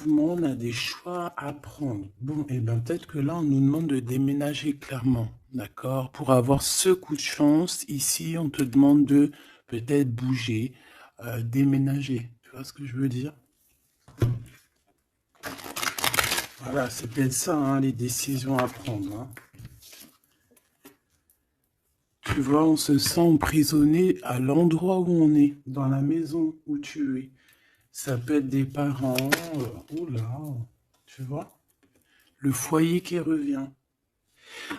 mouvements, on a des choix à prendre. Bon, et ben peut-être que là, on nous demande de déménager clairement, d'accord? Pour avoir ce coup de chance, ici, on te demande de peut-être bouger, déménager. Tu vois ce que je veux dire? Voilà, c'est peut-être ça, hein, les décisions à prendre, hein. Tu vois, on se sent emprisonné à l'endroit où on est, dans la maison où tu es. Ça peut être des parents, oula, tu vois, le foyer qui revient.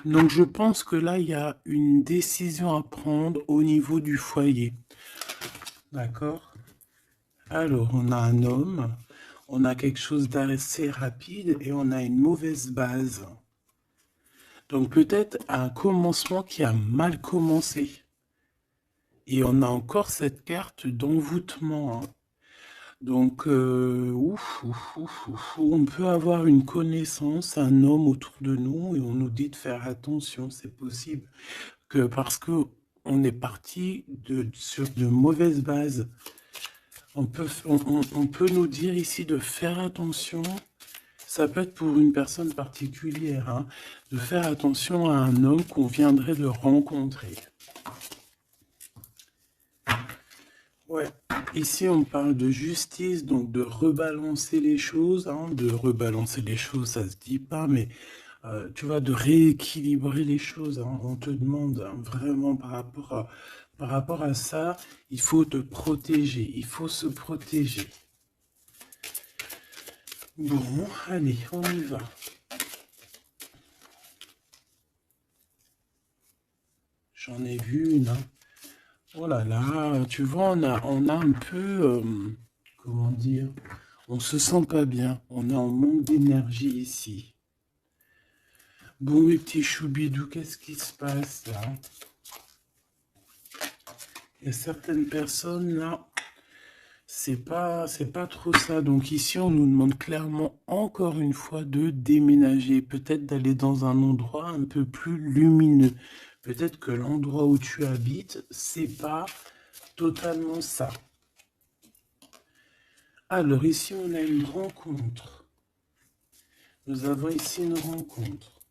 Donc je pense que là, il y a une décision à prendre au niveau du foyer. D'accord? Alors, on a un homme, on a quelque chose d'assez rapide et on a une mauvaise base. Donc peut-être un commencement qui a mal commencé. Et on a encore cette carte d'envoûtement, hein. Donc, on peut avoir une connaissance, un homme autour de nous, et on nous dit de faire attention. C'est possible que parce que on est parti sur de mauvaises bases, on peut nous dire ici de faire attention. Ça peut être pour une personne particulière, hein, de faire attention à un homme qu'on viendrait de rencontrer. Ouais, ici on parle de justice, donc de rebalancer les choses, hein, de rebalancer les choses, ça se dit pas, mais tu vois, de rééquilibrer les choses, hein. On te demande, hein, vraiment par rapport à ça, il faut te protéger, il faut se protéger. Bon, allez, on y va. J'en ai vu une, hein. Oh là là, tu vois, on a un peu, comment dire, on se sent pas bien, on est en manque d'énergie ici. Bon, mes petits choubidous, qu'est-ce qui se passe là? Il y a certaines personnes là, c'est pas trop ça. Donc ici, on nous demande clairement encore une fois de déménager, peut-être d'aller dans un endroit un peu plus lumineux. Peut-être que l'endroit où tu habites, c'est pas totalement ça. Alors ici, on a une rencontre. Nous avons ici une rencontre.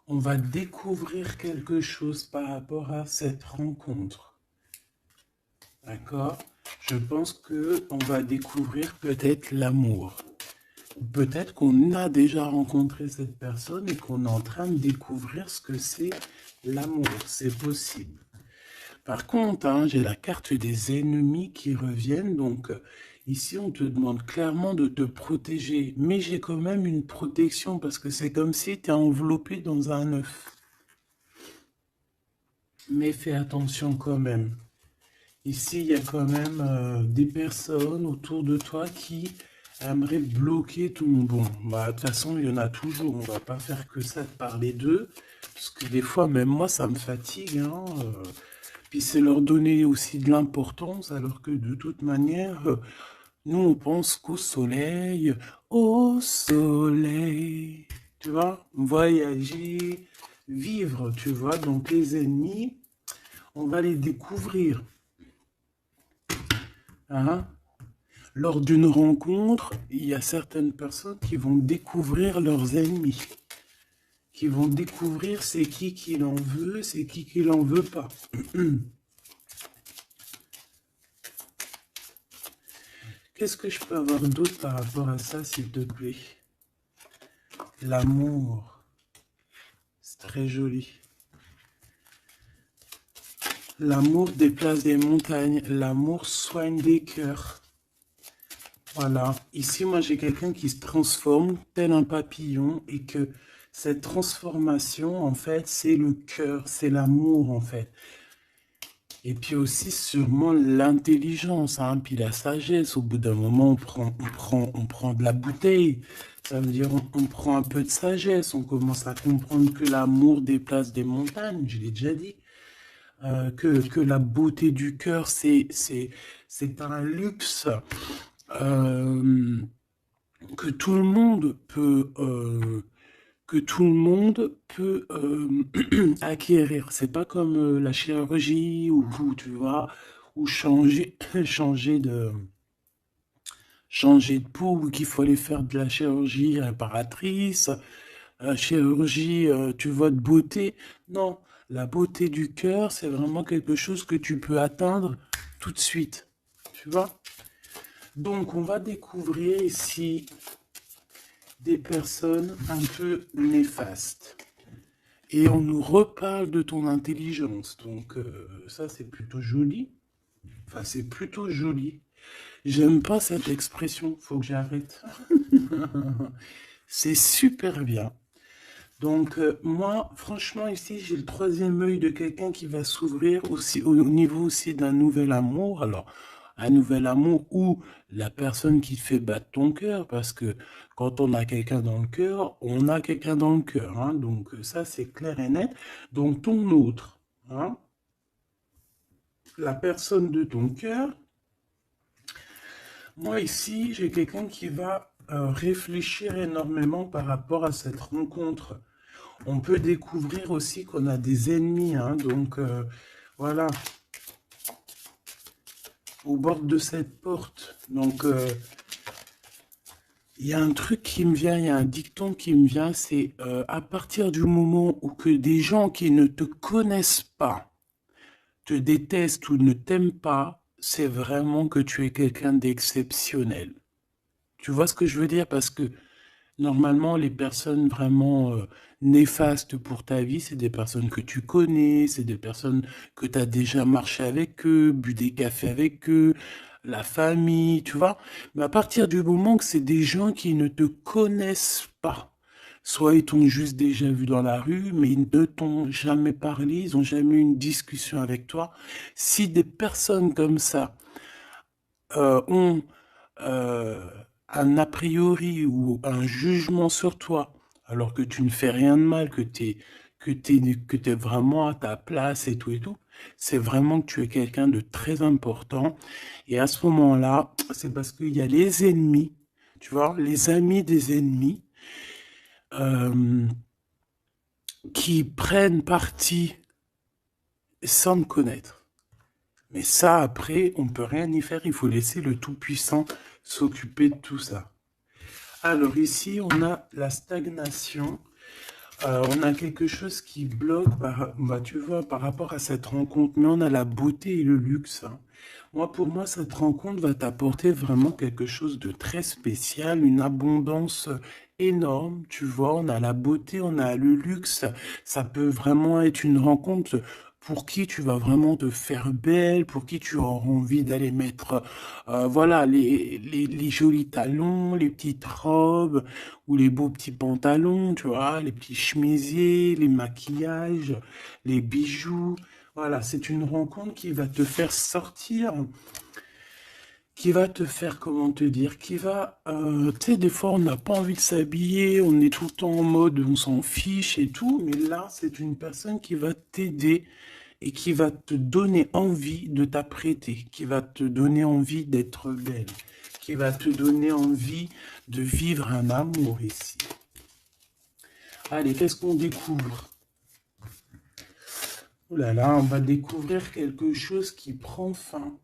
On va découvrir quelque chose par rapport à cette rencontre. D'accord? Je pense qu'on va découvrir peut-être l'amour. Peut-être qu'on a déjà rencontré cette personne et qu'on est en train de découvrir ce que c'est l'amour. C'est possible. Par contre, hein, j'ai la carte des ennemis qui reviennent. Donc, ici, on te demande clairement de te protéger. Mais j'ai quand même une protection parce que c'est comme si tu es enveloppé dans un œuf. Mais fais attention quand même. Ici, il y a quand même des personnes autour de toi qui aimeraient bloquer ton bon. Bah, de toute façon, il y en a toujours. On va pas faire que ça de parler d'eux. Parce que des fois, même moi, ça me fatigue, hein. Puis c'est leur donner aussi de l'importance, alors que de toute manière, nous, on pense qu'au soleil, au soleil. Tu vois, voyager, vivre, tu vois. Donc les ennemis, on va les découvrir, hein. Lors d'une rencontre, il y a certaines personnes qui vont découvrir leurs ennemis, qui vont découvrir c'est qui l'en veut, c'est qui l'en veut pas. Qu'est-ce que je peux avoir d'autre par rapport à ça, s'il te plaît? L'amour, c'est très joli. L'amour déplace des montagnes, l'amour soigne des cœurs. Voilà, ici moi j'ai quelqu'un qui se transforme tel un papillon et que cette transformation en fait c'est le cœur, c'est l'amour en fait. Et puis aussi sûrement l'intelligence, hein, puis la sagesse. Au bout d'un moment on prend de la bouteille. Ça veut dire on prend un peu de sagesse, on commence à comprendre que l'amour déplace des montagnes, je l'ai déjà dit. Que la beauté du cœur c'est un luxe. Euh, que tout le monde peut acquérir. C'est pas comme la chirurgie ou tu vois ou changer changer changer de peau ou qu'il faut aller faire de la chirurgie réparatrice, chirurgie, tu vois, de beauté. Non, la beauté du cœur, c'est vraiment quelque chose que tu peux atteindre tout de suite. Tu vois? Donc, on va découvrir ici des personnes un peu néfastes. Et on nous reparle de ton intelligence. Donc, ça, c'est plutôt joli. Enfin, c'est plutôt joli. J'aime pas cette expression, faut que j'arrête. C'est super bien. Donc, moi, franchement, ici, j'ai le troisième œil de quelqu'un qui va s'ouvrir aussi au niveau aussi d'un nouvel amour. Alors, un nouvel amour ou la personne qui te fait battre ton cœur, parce que quand on a quelqu'un dans le cœur, on a quelqu'un dans le cœur. Hein. Donc, ça, c'est clair et net. Donc, ton autre, hein, la personne de ton cœur, moi, ici, j'ai quelqu'un qui va réfléchir énormément par rapport à cette rencontre. On peut découvrir aussi qu'on a des ennemis, hein, donc voilà, au bord de cette porte. Donc, il y a un truc qui me vient, il y a un dicton qui me vient, c'est à partir du moment où que des gens qui ne te connaissent pas te détestent ou ne t'aiment pas, c'est vraiment que tu es quelqu'un d'exceptionnel. Tu vois ce que je veux dire? Parce que normalement, les personnes vraiment néfastes pour ta vie, c'est des personnes que tu connais, c'est des personnes que tu as déjà marché avec eux, bu des cafés avec eux, la famille, tu vois. Mais à partir du moment que c'est des gens qui ne te connaissent pas, soit ils t'ont juste déjà vu dans la rue, mais ils ne t'ont jamais parlé, ils n'ont jamais eu une discussion avec toi. Si des personnes comme ça ont euh, un a priori ou un jugement sur toi, alors que tu ne fais rien de mal, que t'es vraiment à ta place et tout, c'est vraiment que tu es quelqu'un de très important. Et à ce moment-là, c'est parce qu'il y a les ennemis, tu vois, les amis des ennemis, euh, qui prennent parti sans me connaître. Mais ça, après, on peut rien y faire. Il faut laisser le Tout-Puissant s'occuper de tout ça. Alors ici, on a la stagnation. On a quelque chose qui bloque, bah, tu vois, par rapport à cette rencontre. Mais on a la beauté et le luxe. Hein. Moi, pour moi, cette rencontre va t'apporter vraiment quelque chose de très spécial, une abondance énorme. Tu vois, on a la beauté, on a le luxe. Ça peut vraiment être une rencontre pour qui tu vas vraiment te faire belle, pour qui tu auras envie d'aller mettre, voilà, les jolis talons, les petites robes ou les beaux petits pantalons, tu vois, les petits chemisiers, les maquillages, les bijoux. Voilà, c'est une rencontre qui va te faire sortir, qui va te faire, comment te dire, qui va, tu sais, des fois on n'a pas envie de s'habiller, on est tout le temps en mode, on s'en fiche et tout, mais là, c'est une personne qui va t'aider et qui va te donner envie de t'apprêter, qui va te donner envie d'être belle, qui va te donner envie de vivre un amour ici. Allez, qu'est-ce qu'on découvre? Oh là là, on va découvrir quelque chose qui prend fin.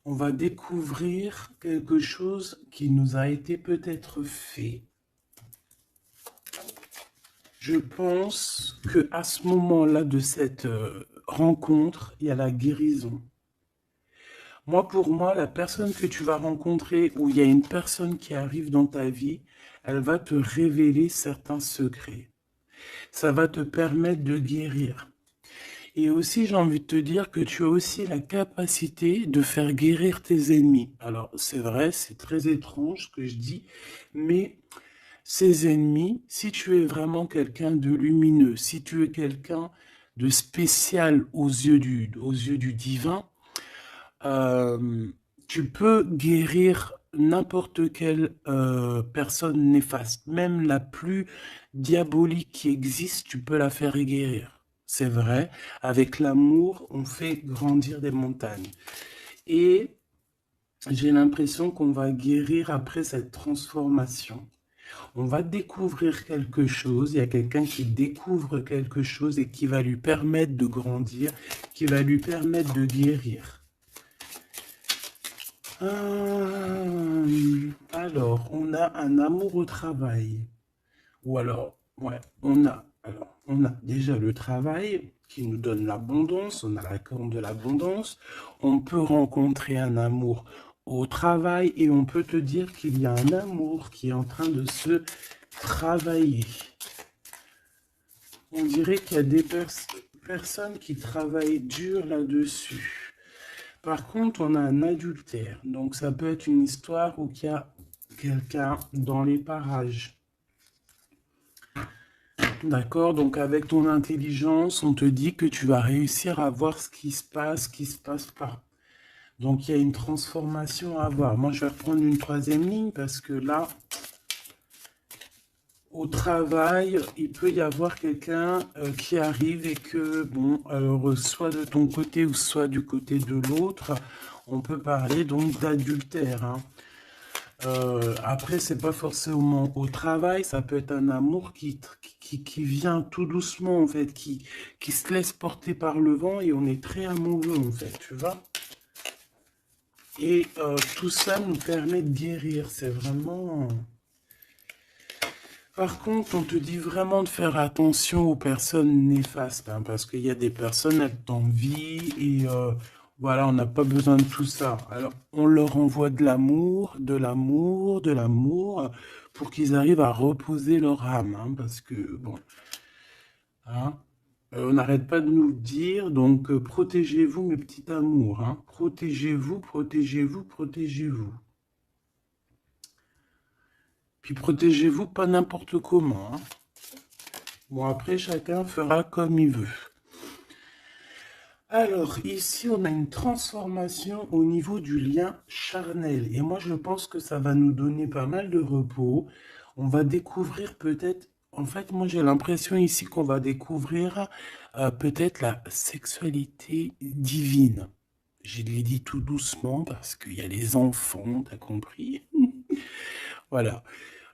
On va découvrir quelque chose qui nous a été peut-être fait. Je pense que à ce moment-là de cette rencontre, il y a la guérison. Moi, pour moi, la personne que tu vas rencontrer, ou il y a une personne qui arrive dans ta vie, elle va te révéler certains secrets. Ça va te permettre de guérir. Et aussi, j'ai envie de te dire que tu as aussi la capacité de faire guérir tes ennemis. Alors, c'est vrai, c'est très étrange ce que je dis, mais ces ennemis, si tu es vraiment quelqu'un de lumineux, si tu es quelqu'un de spécial aux yeux du divin, euh, tu peux guérir n'importe quelle personne néfaste, même la plus diabolique qui existe, tu peux la faire guérir. C'est vrai, avec l'amour, on fait grandir des montagnes. Et j'ai l'impression qu'on va guérir après cette transformation. On va découvrir quelque chose, il y a quelqu'un qui découvre quelque chose et qui va lui permettre de grandir, qui va lui permettre de guérir. Alors, on a un amour au travail. Ou alors, ouais, on a déjà le travail qui nous donne l'abondance, on a la corne de l'abondance. On peut rencontrer un amour au travail et on peut te dire qu'il y a un amour qui est en train de se travailler. On dirait qu'il y a des personnes qui travaillent dur là-dessus. Par contre, on a un adultère. Donc, ça peut être une histoire où il y a quelqu'un dans les parages. D'accord? Donc, avec ton intelligence, on te dit que tu vas réussir à voir ce qui se passe pas. Donc, il y a une transformation à voir. Moi, je vais reprendre une troisième ligne parce que là, au travail, il peut y avoir quelqu'un qui arrive et que, bon, alors, soit de ton côté ou soit du côté de l'autre, on peut parler donc d'adultère, hein. Après, c'est pas forcément au travail, ça peut être un amour qui vient tout doucement, en fait, qui se laisse porter par le vent et on est très amoureux, en fait, tu vois. Et tout ça nous permet de guérir, c'est vraiment... Par contre, on te dit vraiment de faire attention aux personnes néfastes, hein, parce qu'il y a des personnes, elles t'envient et voilà, on n'a pas besoin de tout ça. Alors, on leur envoie de l'amour, de l'amour, de l'amour, pour qu'ils arrivent à reposer leur âme, hein, parce que, bon, hein, on n'arrête pas de nous le dire, donc protégez-vous, mes petits amours, hein, protégez-vous, protégez-vous, protégez-vous. Puis protégez-vous pas n'importe comment, hein. Bon, après, chacun fera comme il veut. Alors, ici, on a une transformation au niveau du lien charnel. Et moi, je pense que ça va nous donner pas mal de repos. On va découvrir peut-être... En fait, moi, j'ai l'impression ici qu'on va découvrir peut-être la sexualité divine. Je l'ai dit tout doucement parce qu'il y a les enfants, t'as compris? Voilà.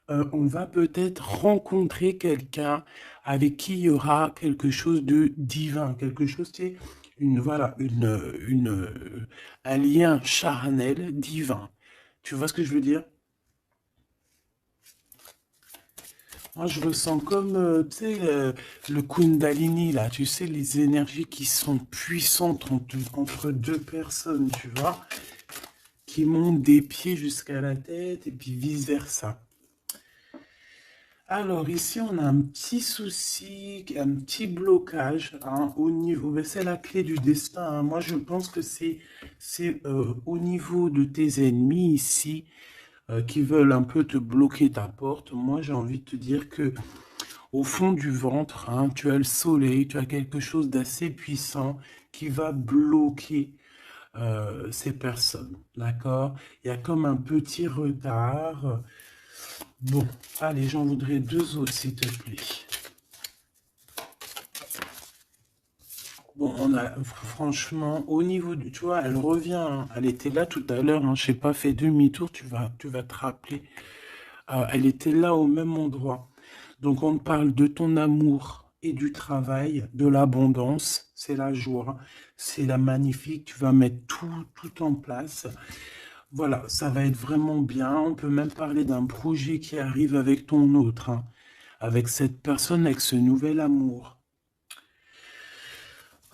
On va peut-être rencontrer quelqu'un avec qui il y aura quelque chose de divin, quelque chose, c'est voilà, un lien charnel divin. Tu vois ce que je veux dire? Moi, je ressens comme, tu sais, le Kundalini, là, tu sais, les énergies qui sont puissantes entre deux personnes, tu vois, qui montent des pieds jusqu'à la tête et puis vice-versa. Alors ici, on a un petit souci, un petit blocage, hein, au niveau, ben, c'est la clé du destin, hein. Moi, je pense que c'est au niveau de tes ennemis ici qui veulent un peu te bloquer ta porte. Moi, j'ai envie de te dire que au fond du ventre, hein, tu as le soleil, tu as quelque chose d'assez puissant qui va bloquer ces personnes, d'accord? Il y a comme un petit retard. Bon, allez, j'en voudrais deux autres, s'il te plaît. Bon, on a, franchement, au niveau du... Tu vois, elle revient, hein. Elle était là tout à l'heure, hein. Je sais pas, fais demi-tour, tu vas te rappeler. Elle était là au même endroit. Donc, on parle de ton amour et du travail, de l'abondance. C'est la joie, c'est la magnifique. Tu vas mettre tout en place. Voilà, ça va être vraiment bien. On peut même parler d'un projet qui arrive avec ton autre, hein, avec cette personne, avec ce nouvel amour.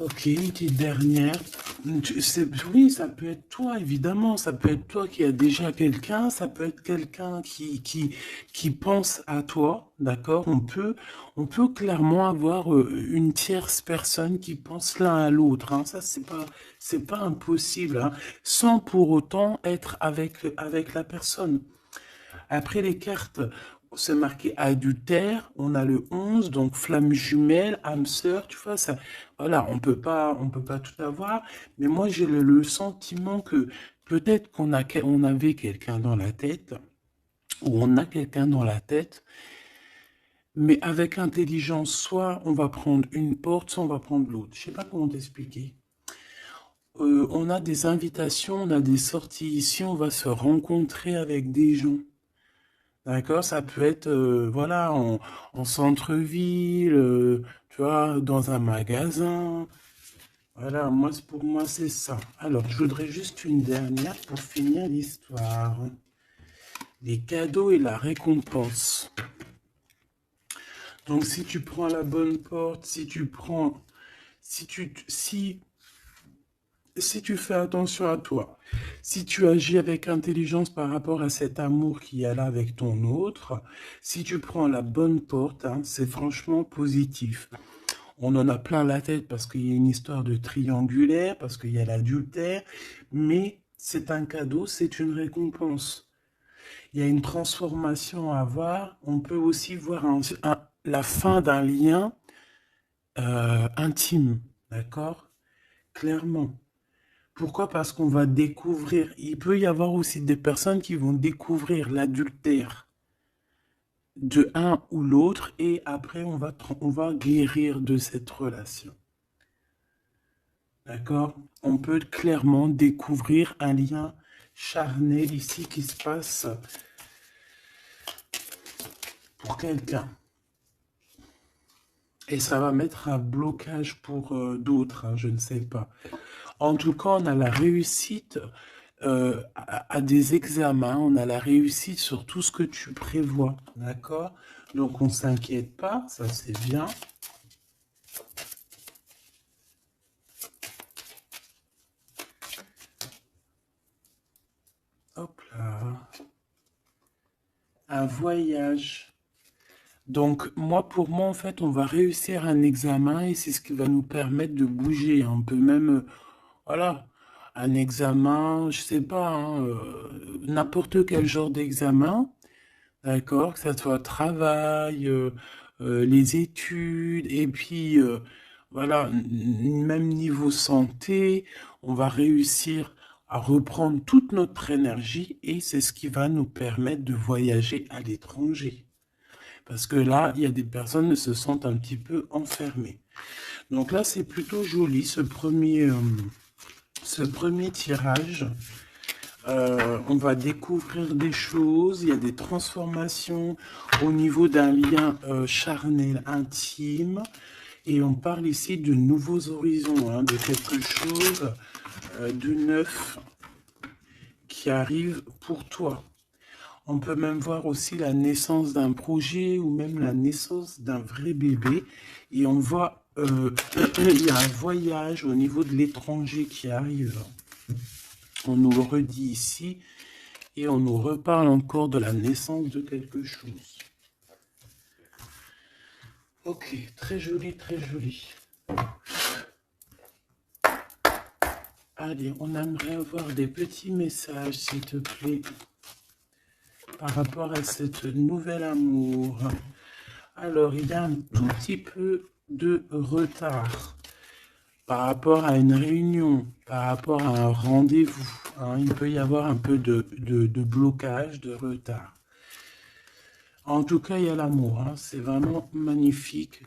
Ok, une petite dernière. Oui, ça peut être toi, évidemment. Ça peut être toi qui as déjà quelqu'un. Ça peut être quelqu'un qui pense à toi. D'accord? On peut clairement avoir une tierce personne qui pense l'un à l'autre, hein. Ça, c'est pas impossible, hein, sans pour autant être avec la personne. Après les cartes, c'est marqué adultère, on a le 11, donc flamme jumelle, âme sœur, tu vois, ça, voilà, on peut pas tout avoir, mais moi j'ai le sentiment que peut-être on avait quelqu'un dans la tête, ou on a quelqu'un dans la tête, mais avec intelligence, soit on va prendre une porte, soit on va prendre l'autre. Je sais pas comment t'expliquer. On a des invitations, on a des sorties ici, on va se rencontrer avec des gens. D'accord, ça peut être, voilà, en centre-ville, tu vois, dans un magasin. Voilà, pour moi, c'est ça. Alors, je voudrais juste une dernière pour finir l'histoire. Les cadeaux et la récompense. Donc, si tu prends la bonne porte, si tu fais attention à toi, si tu agis avec intelligence par rapport à cet amour qu'il y a là avec ton autre, si tu prends la bonne porte, hein, c'est franchement positif. On en a plein la tête parce qu'il y a une histoire de triangulaire, parce qu'il y a l'adultère, mais c'est un cadeau, c'est une récompense. Il y a une transformation à voir. On peut aussi voir la fin d'un lien intime, d'accord? Clairement. Pourquoi? Parce qu'on va découvrir, il peut y avoir aussi des personnes qui vont découvrir l'adultère de un ou l'autre et après on va guérir de cette relation. D'accord? On peut clairement découvrir un lien charnel ici qui se passe pour quelqu'un. Et ça va mettre un blocage pour d'autres, hein, je ne sais pas. En tout cas, on a la réussite à des examens, on a la réussite sur tout ce que tu prévois, d'accord? Donc, on ne s'inquiète pas, ça c'est bien. Hop là. Un voyage. Donc, pour moi, en fait, on va réussir un examen et c'est ce qui va nous permettre de bouger. On peut même, voilà, un examen, je sais pas, hein, n'importe quel genre d'examen, d'accord, que ça soit travail, les études, et puis, voilà, même niveau santé, on va réussir à reprendre toute notre énergie et c'est ce qui va nous permettre de voyager à l'étranger. Parce que là, il y a des personnes qui se sentent un petit peu enfermées. Donc là, c'est plutôt joli ce premier tirage. On va découvrir des choses, il y a des transformations au niveau d'un lien charnel intime. Et on parle ici de nouveaux horizons, hein, de quelque chose de neuf qui arrive pour toi. On peut même voir aussi la naissance d'un projet ou même la naissance d'un vrai bébé. Et on voit, il y a un voyage au niveau de l'étranger qui arrive. On nous le redit ici et on nous reparle encore de la naissance de quelque chose. Ok, très joli, très joli. Allez, on aimerait avoir des petits messages, s'il te plaît, par rapport à cette nouvel amour. Alors, il y a un tout petit peu de retard par rapport à une réunion, par rapport à un rendez-vous. Hein, il peut y avoir un peu de blocage, de retard. En tout cas, il y a l'amour. Hein, c'est vraiment magnifique.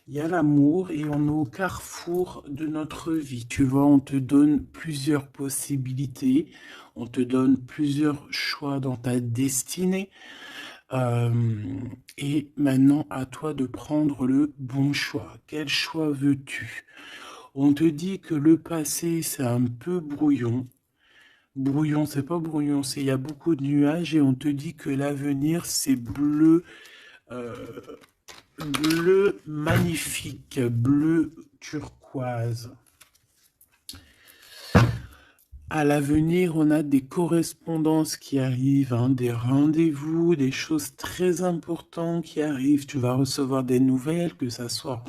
Il y a l'amour et on est au carrefour de notre vie. Tu vois, on te donne plusieurs possibilités, on te donne plusieurs choix dans ta destinée. Et maintenant, à toi de prendre le bon choix. Quel choix veux-tu? On te dit que le passé, c'est un peu brouillon. Brouillon, c'est pas brouillon, c'est il y a beaucoup de nuages et on te dit que l'avenir, c'est bleu, bleu magnifique, bleu turquoise. À l'avenir, on a des correspondances qui arrivent, hein, des rendez-vous, des choses très importantes qui arrivent. Tu vas recevoir des nouvelles, que ça soit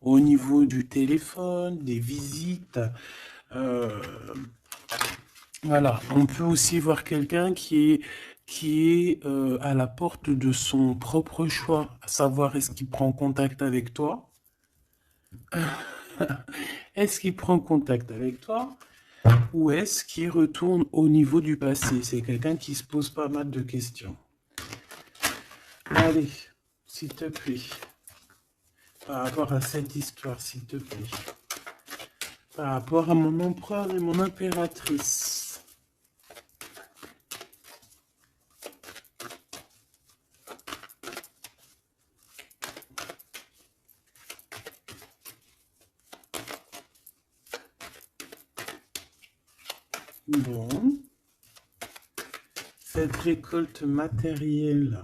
au niveau du téléphone, des visites. Voilà, on peut aussi voir quelqu'un qui est à la porte de son propre choix, à savoir est-ce qu'il prend contact avec toi? Est-ce qu'il prend contact avec toi? Ou est-ce qu'il retourne au niveau du passé? C'est quelqu'un qui se pose pas mal de questions. Allez, s'il te plaît, par rapport à cette histoire, s'il te plaît, par rapport à mon empereur et mon impératrice. Bon. Cette récolte matérielle.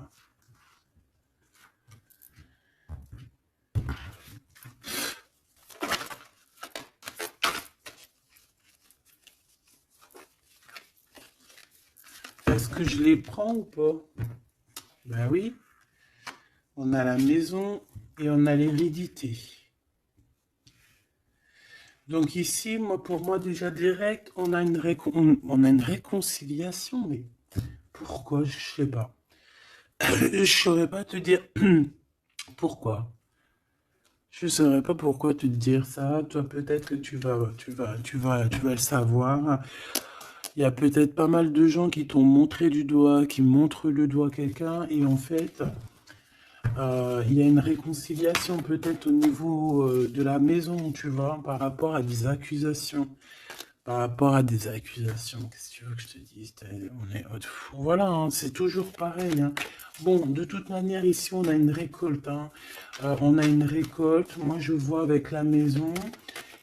Est-ce que je les prends ou pas? Ben oui. On a la maison et on a l'hérédité. Donc ici, pour moi, déjà direct, on a une réconciliation. Mais pourquoi? Je sais pas. Je saurais pas te dire pourquoi. Je saurais pas pourquoi te dire ça. Toi, peut-être que tu vas le savoir. Il y a peut-être pas mal de gens qui t'ont montré du doigt, qui montrent le doigt à quelqu'un, et en fait, il y a une réconciliation peut-être au niveau de la maison, tu vois, par rapport à des accusations. Par rapport à des accusations, qu'est-ce que tu veux que je te dise? Voilà, hein, c'est toujours pareil, hein. Bon, de toute manière, ici, on a une récolte, hein. On a une récolte. Moi, je vois avec la maison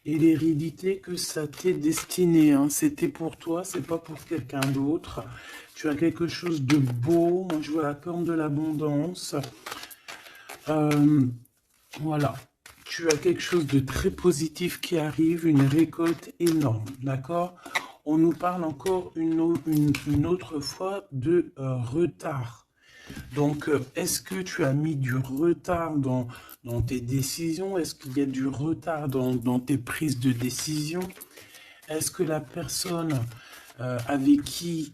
et l'hérédité que ça t'est destiné, hein. C'était pour toi, c'est pas pour quelqu'un d'autre. Tu as quelque chose de beau. Moi, je vois la corne de l'abondance. Voilà. Tu as quelque chose de très positif qui arrive, une récolte énorme, d'accord? On nous parle encore une autre fois de retard. Donc, est-ce que tu as mis du retard dans tes décisions? Est-ce qu'il y a du retard dans tes prises de décision? Est-ce que la personne avec qui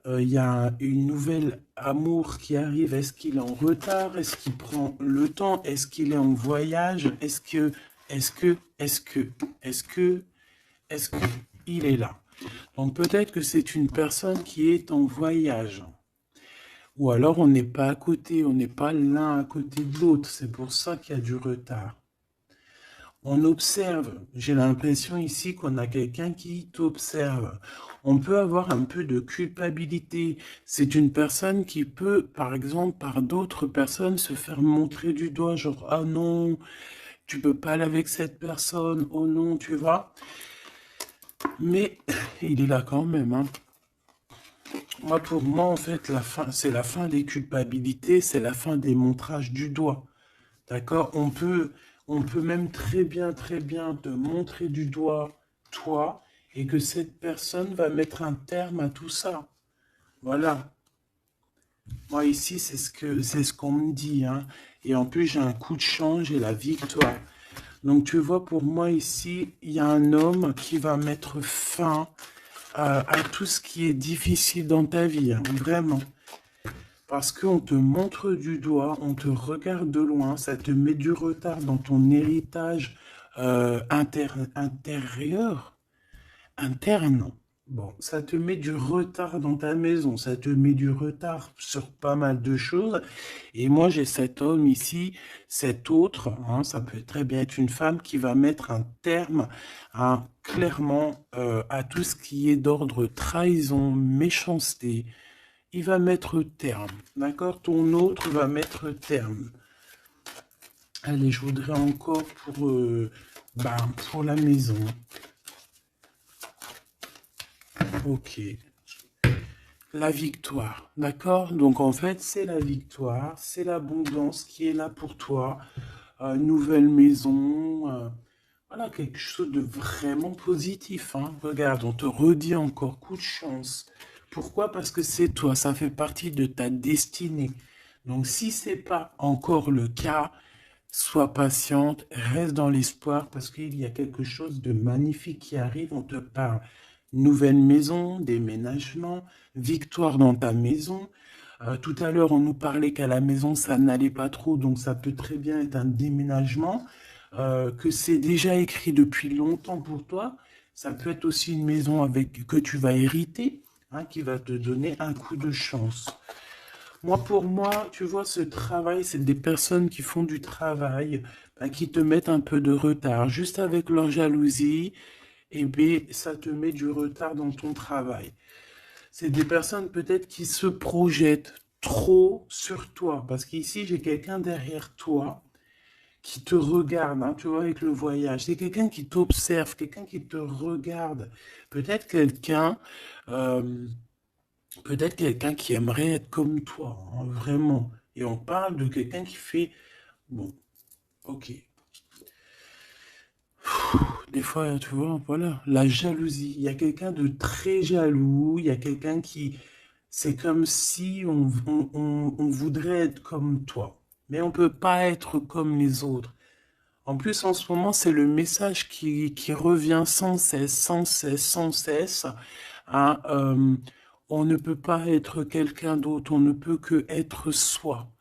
il y a une nouvelle amour qui arrive, est-ce qu'il est en retard? Est-ce qu'il prend le temps? Est-ce qu'il est en voyage? Est-ce que il est là? Donc peut-être que c'est une personne qui est en voyage. Ou alors on n'est pas à côté, on n'est pas l'un à côté de l'autre. C'est pour ça qu'il y a du retard. On observe. J'ai l'impression ici qu'on a quelqu'un qui t'observe. On peut avoir un peu de culpabilité. C'est une personne qui peut, par exemple, par d'autres personnes, se faire montrer du doigt, genre, ah non, tu peux pas aller avec cette personne, oh non, tu vois. Mais il est là quand même, hein. Moi, pour moi, en fait, la fin, c'est la fin des culpabilités, c'est la fin des montrages du doigt. D'accord? On peut même très bien te montrer du doigt, toi, et que cette personne va mettre un terme à tout ça. Voilà. Moi, ici, c'est ce qu'on me dit, hein. Et en plus, j'ai un coup de change et la victoire. Donc, tu vois, pour moi, ici, il y a un homme qui va mettre fin à tout ce qui est difficile dans ta vie, hein, vraiment. Parce qu'on te montre du doigt, on te regarde de loin, ça te met du retard dans ton héritage intérieur, interne. Bon, ça te met du retard dans ta maison, ça te met du retard sur pas mal de choses. Et moi, j'ai cet homme ici, cet autre, hein, ça peut très bien être une femme qui va mettre un terme, hein, clairement, à tout ce qui est d'ordre trahison, méchanceté. Il va mettre terme, d'accord? Ton autre va mettre terme. Allez, je voudrais encore pour la maison. Ok. La victoire, d'accord? Donc en fait, c'est la victoire, c'est l'abondance qui est là pour toi. Nouvelle maison, voilà, quelque chose de vraiment positif, hein. Regarde, on te redit encore coup de chance. Pourquoi? Parce que c'est toi, ça fait partie de ta destinée. Donc si c'est pas encore le cas, sois patiente, reste dans l'espoir parce qu'il y a quelque chose de magnifique qui arrive. On te parle nouvelle maison, déménagement, victoire dans ta maison. Tout à l'heure, on nous parlait qu'à la maison, ça n'allait pas trop, donc ça peut très bien être un déménagement, que c'est déjà écrit depuis longtemps pour toi. Ça peut être aussi une maison que tu vas hériter, hein, qui va te donner un coup de chance. Moi, pour moi, tu vois, ce travail, c'est des personnes qui font du travail, qui te mettent un peu de retard. Juste avec leur jalousie, et bien, ça te met du retard dans ton travail. C'est des personnes peut-être qui se projettent trop sur toi. Parce qu'ici, j'ai quelqu'un derrière toi qui te regarde, hein, tu vois, avec le voyage. C'est quelqu'un qui t'observe, quelqu'un qui te regarde. Peut-être quelqu'un, euh, peut-être quelqu'un qui aimerait être comme toi, hein, vraiment. Et on parle de quelqu'un qui fait, bon, ok. Des fois, tu vois, voilà, la jalousie. Il y a quelqu'un de très jaloux, il y a quelqu'un qui, c'est comme si on voudrait être comme toi, mais on peut pas être comme les autres. En plus, en ce moment, c'est le message qui revient sans cesse, sans cesse, sans cesse. Hein, on ne peut pas être quelqu'un d'autre, on ne peut que être soi.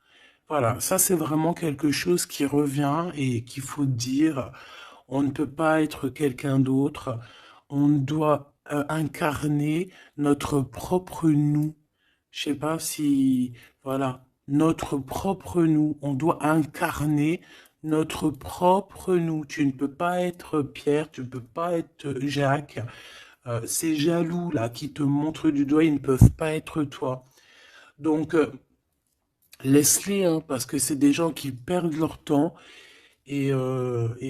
Voilà, ça c'est vraiment quelque chose qui revient et qu'il faut dire. On ne peut pas être quelqu'un d'autre. On doit incarner notre propre nous. Je sais pas si, voilà, notre propre nous. On doit incarner notre propre nous. Tu ne peux pas être Pierre, tu ne peux pas être Jacques. Ces jaloux là qui te montrent du doigt, ils ne peuvent pas être toi. Donc, laisse-les, hein, parce que c'est des gens qui perdent leur temps et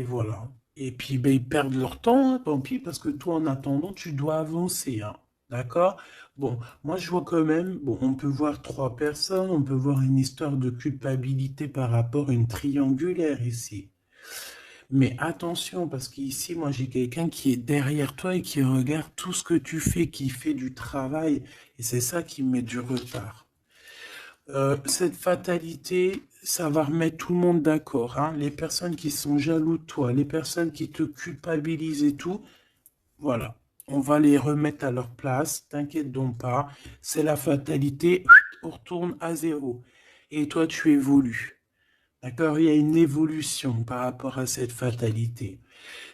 voilà. Et puis, ben, ils perdent leur temps, hein, tant pis, parce que toi, en attendant, tu dois avancer, hein. D'accord? Bon, moi, je vois quand même, bon, on peut voir trois personnes, on peut voir une histoire de culpabilité par rapport à une triangulaire ici. Mais attention, parce qu'ici, moi, j'ai quelqu'un qui est derrière toi et qui regarde tout ce que tu fais, qui fait du travail. Et c'est ça qui met du retard. Cette fatalité, ça va remettre tout le monde d'accord, hein. Les personnes qui sont jaloux de toi, les personnes qui te culpabilisent et tout, voilà. On va les remettre à leur place, t'inquiète donc pas. C'est la fatalité, on retourne à zéro. Et toi, tu évolues. D'accord? Il y a une évolution par rapport à cette fatalité.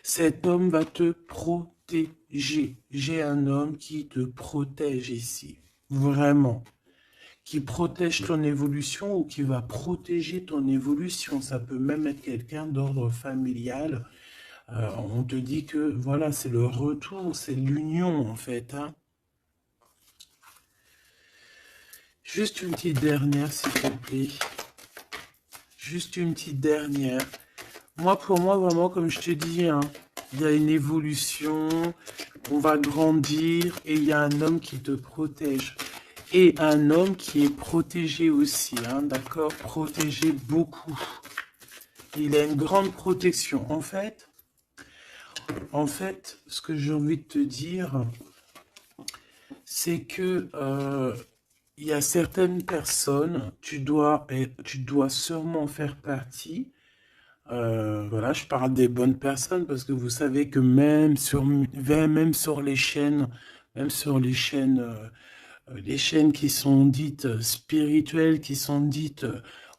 Cet homme va te protéger. J'ai un homme qui te protège ici. Vraiment qui protège ton évolution ou qui va protéger ton évolution. Ça peut même être quelqu'un d'ordre familial. On te dit que voilà, c'est le retour, c'est l'union en fait, hein. Juste une petite dernière, s'il te plaît. Juste une petite dernière. Moi, pour moi, vraiment, comme je te dis, hein, il y a une évolution, on va grandir et il y a un homme qui te protège. Et un homme qui est protégé aussi, hein, d'accord? Protégé beaucoup. Il a une grande protection. En fait, ce que j'ai envie de te dire, c'est que il y a certaines personnes, tu dois sûrement faire partie. Voilà, je parle des bonnes personnes parce que vous savez que même sur les chaînes, même sur les chaînes qui sont dites spirituelles, qui sont dites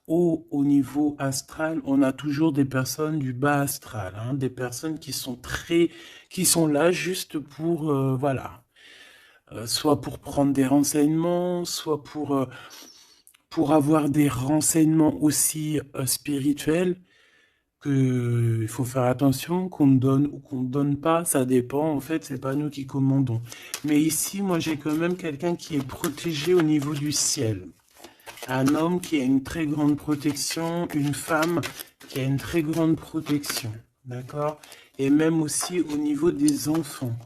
au niveau astral, on a toujours des personnes du bas astral, hein, des personnes qui sont là juste pour, voilà, soit pour prendre des renseignements, soit pour avoir des renseignements aussi spirituels. Il faut faire attention qu'on donne ou qu'on ne donne pas, ça dépend, en fait, c'est pas nous qui commandons. Mais ici, moi, j'ai quand même quelqu'un qui est protégé au niveau du ciel. Un homme qui a une très grande protection, une femme qui a une très grande protection, d'accord? Et même aussi au niveau des enfants.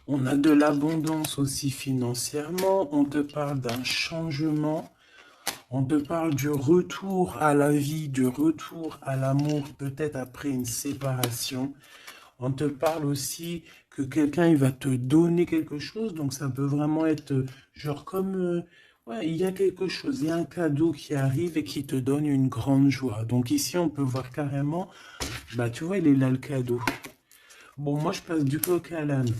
On a de l'abondance aussi financièrement, on te parle d'un changement. On te parle du retour à la vie, du retour à l'amour, peut-être après une séparation. On te parle aussi que quelqu'un il va te donner quelque chose, donc ça peut vraiment être genre comme ouais, il y a quelque chose, il y a un cadeau qui arrive et qui te donne une grande joie. Donc ici on peut voir carrément, bah tu vois il est là le cadeau. Bon moi je passe du coq à l'âne.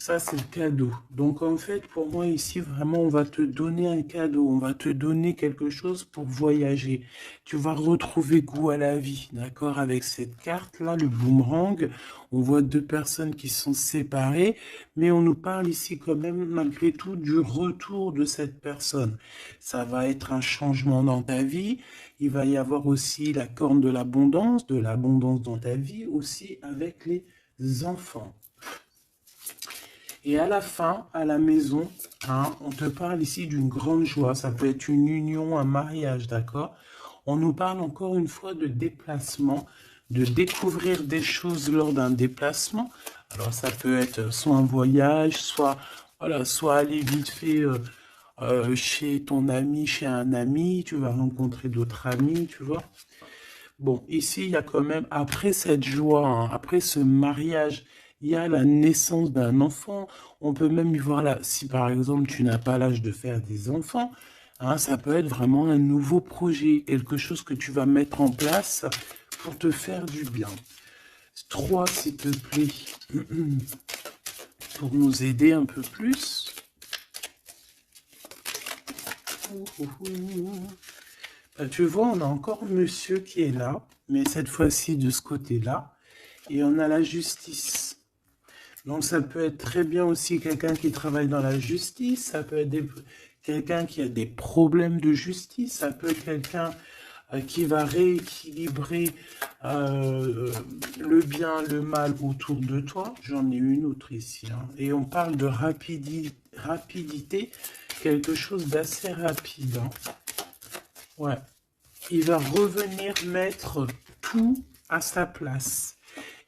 Ça, c'est le cadeau. Donc, en fait, pour moi, ici, vraiment, on va te donner un cadeau. On va te donner quelque chose pour voyager. Tu vas retrouver goût à la vie, d'accord? Avec cette carte-là, le boomerang, on voit deux personnes qui sont séparées, mais on nous parle ici quand même, malgré tout, du retour de cette personne. Ça va être un changement dans ta vie. Il va y avoir aussi la corne de l'abondance dans ta vie, aussi avec les enfants. Et à la fin, à la maison, hein, on te parle ici d'une grande joie. Ça peut être une union, un mariage, d'accord? On nous parle encore une fois de déplacement, de découvrir des choses lors d'un déplacement. Alors ça peut être soit un voyage, soit, voilà, soit aller vite fait chez ton ami, chez un ami, tu vas rencontrer d'autres amis, tu vois. Bon, ici, il y a quand même, après cette joie, hein, après ce mariage, il y a la naissance d'un enfant. On peut même y voir là, si par exemple tu n'as pas l'âge de faire des enfants, hein, ça peut être vraiment un nouveau projet, quelque chose que tu vas mettre en place pour te faire du bien. 3, s'il te plaît, pour nous aider un peu plus. Tu vois, on a encore monsieur qui est là, mais cette fois-ci de ce côté-là. Et on a la justice. Donc ça peut être très bien aussi quelqu'un qui travaille dans la justice, ça peut être quelqu'un qui a des problèmes de justice, ça peut être quelqu'un qui va rééquilibrer le bien, le mal autour de toi. J'en ai une autre ici. Hein. Et on parle de rapidité, quelque chose d'assez rapide. Hein. Ouais. Il va revenir mettre tout à sa place.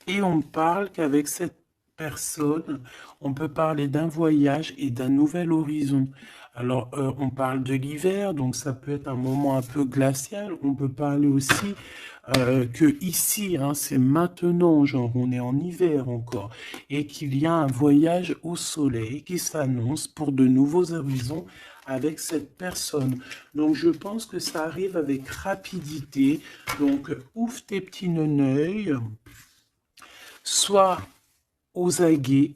Et on parle qu'avec cette personne, on peut parler d'un voyage et d'un nouvel horizon. Alors, on parle de l'hiver, donc ça peut être un moment un peu glacial. On peut parler aussi que ici, hein, c'est maintenant, genre on est en hiver encore, et qu'il y a un voyage au soleil qui s'annonce pour de nouveaux horizons avec cette personne. Donc, je pense que ça arrive avec rapidité. Donc, ouvre tes petits neneuils, soit aux aguets,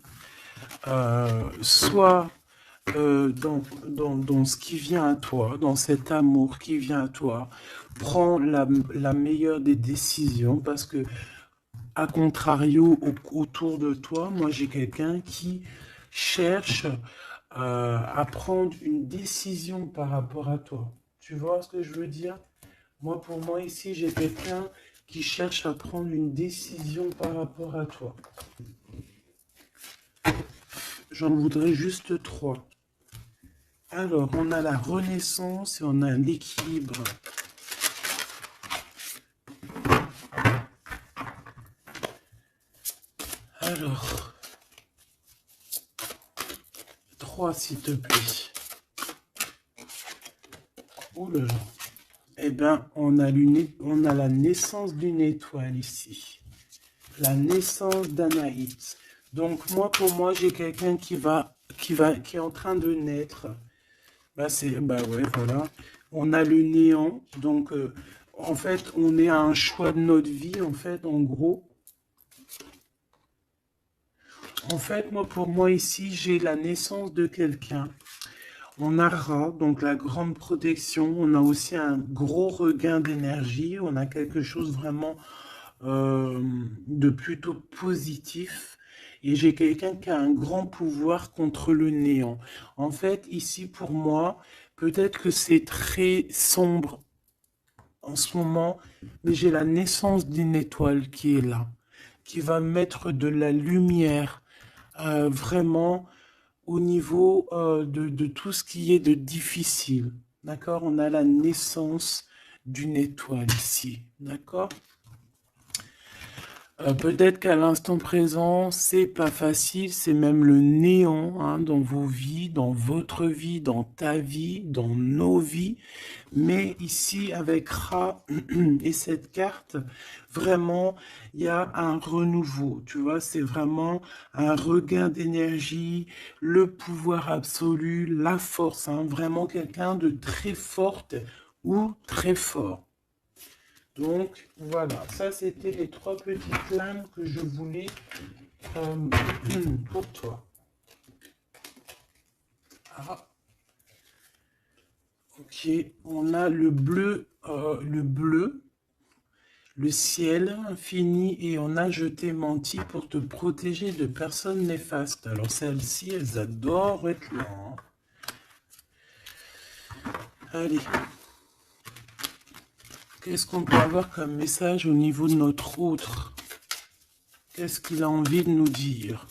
soit dans ce qui vient à toi, dans cet amour qui vient à toi. Prends la meilleure des décisions parce que, à contrario, autour de toi, moi j'ai quelqu'un qui cherche à prendre une décision par rapport à toi. Tu vois ce que je veux dire? Moi, pour moi, ici, j'ai quelqu'un qui cherche à prendre une décision par rapport à toi. J'en voudrais juste 3. Alors, on a la renaissance et on a l'équilibre. Alors, 3 s'il te plaît. Oh là là. Eh bien, on a la naissance d'une étoile ici. La naissance d'Anaïs. Donc, pour moi, j'ai quelqu'un qui est en train de naître. Bah ouais, voilà. On a le néant. Donc, en fait, on est à un choix de notre vie, en fait, en gros. En fait, pour moi, ici, j'ai la naissance de quelqu'un. On a Ra, donc la grande protection. On a aussi un gros regain d'énergie. On a quelque chose vraiment de plutôt positif. Et j'ai quelqu'un qui a un grand pouvoir contre le néant. En fait, ici, pour moi, peut-être que c'est très sombre en ce moment, mais j'ai la naissance d'une étoile qui est là, qui va mettre de la lumière vraiment au niveau de tout ce qui est de difficile. D'accord? On a la naissance d'une étoile ici. D'accord? Peut-être qu'à l'instant présent, c'est pas facile, c'est même le néant hein, dans vos vies, dans votre vie, dans ta vie, dans nos vies. Mais ici, avec Ra et cette carte, vraiment, il y a un renouveau. Tu vois, c'est vraiment un regain d'énergie, le pouvoir absolu, la force. Hein, vraiment quelqu'un de très forte ou très fort. Donc, voilà, ça c'était les 3 petites lames que je voulais pour toi. Ah, ok, on a le bleu, le ciel infini et on a je t'ai menti pour te protéger de personnes néfastes. Alors celles-ci, elles adorent être là. Hein. Allez. Qu'est-ce qu'on peut avoir comme message au niveau de notre autre? Qu'est-ce qu'il a envie de nous dire?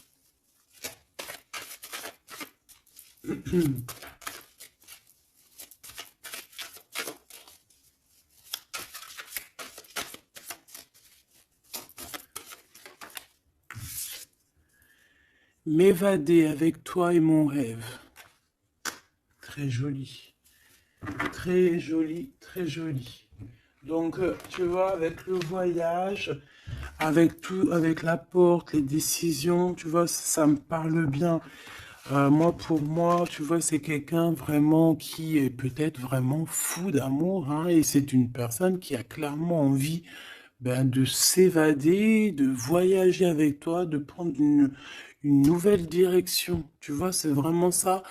M'évader avec toi est mon rêve. Très joli. Très joli, très joli. Donc, tu vois, avec le voyage, avec tout, avec la porte, les décisions, tu vois, ça me parle bien. Moi, pour moi, tu vois, c'est quelqu'un vraiment qui est peut-être vraiment fou d'amour, hein, et c'est une personne qui a clairement envie de s'évader, de voyager avec toi, de prendre une nouvelle direction. Tu vois, c'est vraiment ça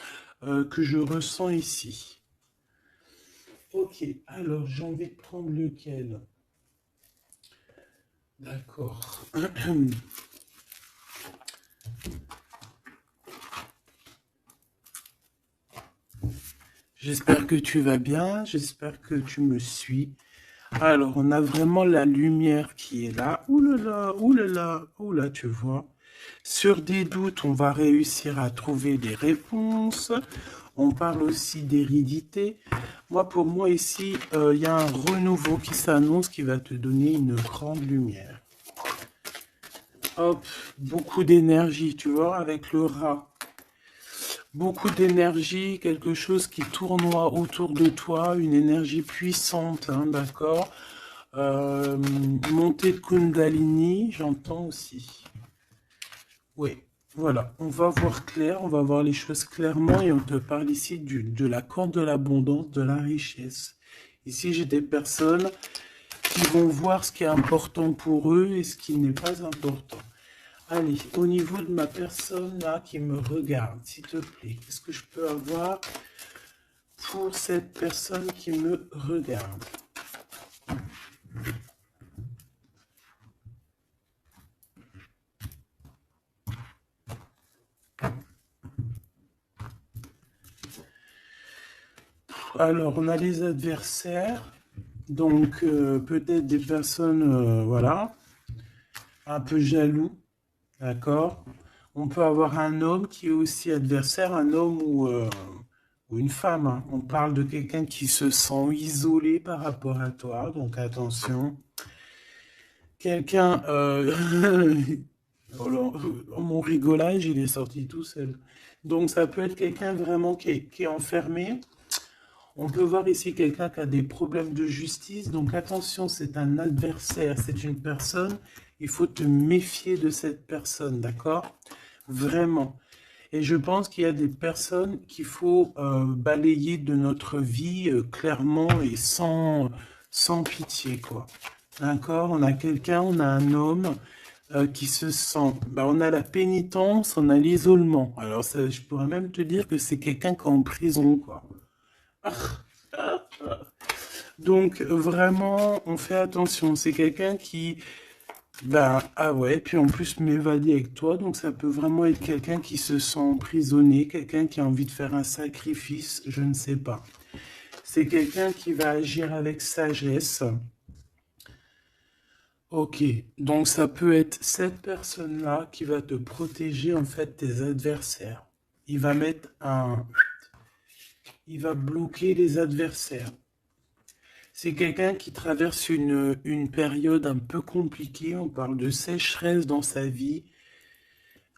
que je ressens ici. Ok, alors j'ai envie de prendre lequel? D'accord. J'espère que tu vas bien, j'espère que tu me suis. Alors, on a vraiment la lumière qui est là. Ouh là là, ouh là là, ouh là, tu vois. Sur des doutes, on va réussir à trouver des réponses. On parle aussi d'hérédité. Moi, pour moi, ici, il y a un renouveau qui s'annonce qui va te donner une grande lumière. Hop, beaucoup d'énergie, tu vois, avec le rat. Beaucoup d'énergie, quelque chose qui tournoie autour de toi, une énergie puissante, hein, d'accord. Montée de Kundalini, j'entends aussi. Oui, voilà, on va voir clair, on va voir les choses clairement et on te parle ici de la corde de l'abondance, de la richesse. Ici, j'ai des personnes qui vont voir ce qui est important pour eux et ce qui n'est pas important. Allez, au niveau de ma personne là qui me regarde, s'il te plaît, qu'est-ce que je peux avoir pour cette personne qui me regarde? Alors, on a les adversaires, donc peut-être des personnes, voilà, un peu jaloux, d'accord? On peut avoir un homme qui est aussi adversaire, un homme ou une femme, hein. On parle de quelqu'un qui se sent isolé par rapport à toi, donc attention. Quelqu'un, oh là, mon rigolage, il est sorti tout seul. Donc ça peut être quelqu'un vraiment qui est enfermé. On peut voir ici quelqu'un qui a des problèmes de justice. Donc attention, c'est un adversaire, c'est une personne. Il faut te méfier de cette personne, d'accord? Vraiment. Et je pense qu'il y a des personnes qu'il faut balayer de notre vie clairement et sans pitié, quoi. D'accord? On a quelqu'un, on a un homme qui se sent... on a la pénitence, on a l'isolement. Alors, ça, je pourrais même te dire que c'est quelqu'un qui est en prison, quoi. Donc, vraiment, on fait attention. C'est quelqu'un qui... ah ouais, puis en plus m'évader avec toi, donc ça peut vraiment être quelqu'un qui se sent emprisonné, quelqu'un qui a envie de faire un sacrifice, je ne sais pas. C'est quelqu'un qui va agir avec sagesse. Ok, donc ça peut être cette personne-là qui va te protéger en fait tes adversaires. Il va mettre un... Il va bloquer les adversaires. C'est quelqu'un qui traverse une période un peu compliquée. On parle de sécheresse dans sa vie.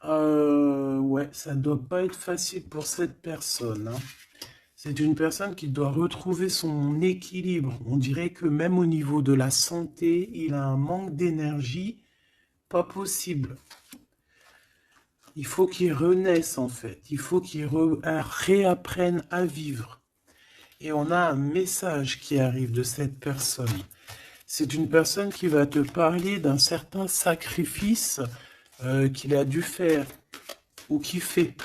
Ouais, ça doit pas être facile pour cette personne, hein. C'est une personne qui doit retrouver son équilibre. On dirait que même au niveau de la santé, il a un manque d'énergie pas possible. Il faut qu'il renaisse en fait. Il faut qu'il réapprenne à vivre. Et on a un message qui arrive de cette personne. C'est une personne qui va te parler d'un certain sacrifice qu'il a dû faire ou qu'il fait.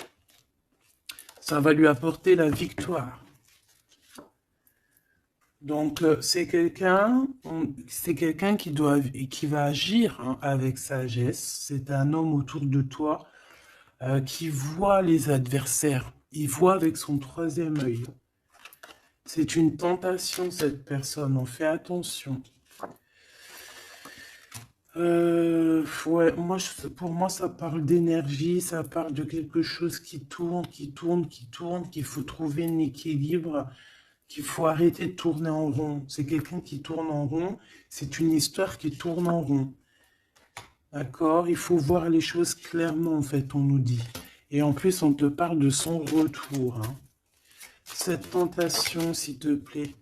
Ça va lui apporter la victoire. Donc c'est quelqu'un qui va agir hein, avec sagesse. C'est un homme autour de toi qui voit les adversaires. Il voit avec son troisième œil. C'est une tentation cette personne. On fait attention. Ouais, pour moi, ça parle d'énergie, ça parle de quelque chose qui tourne, qu'il faut trouver un équilibre, qu'il faut arrêter de tourner en rond. C'est quelqu'un qui tourne en rond, c'est une histoire qui tourne en rond. D'accord? Il faut voir les choses clairement, en fait, on nous dit. Et en plus, on te parle de son retour, hein. Cette tentation, s'il te plaît.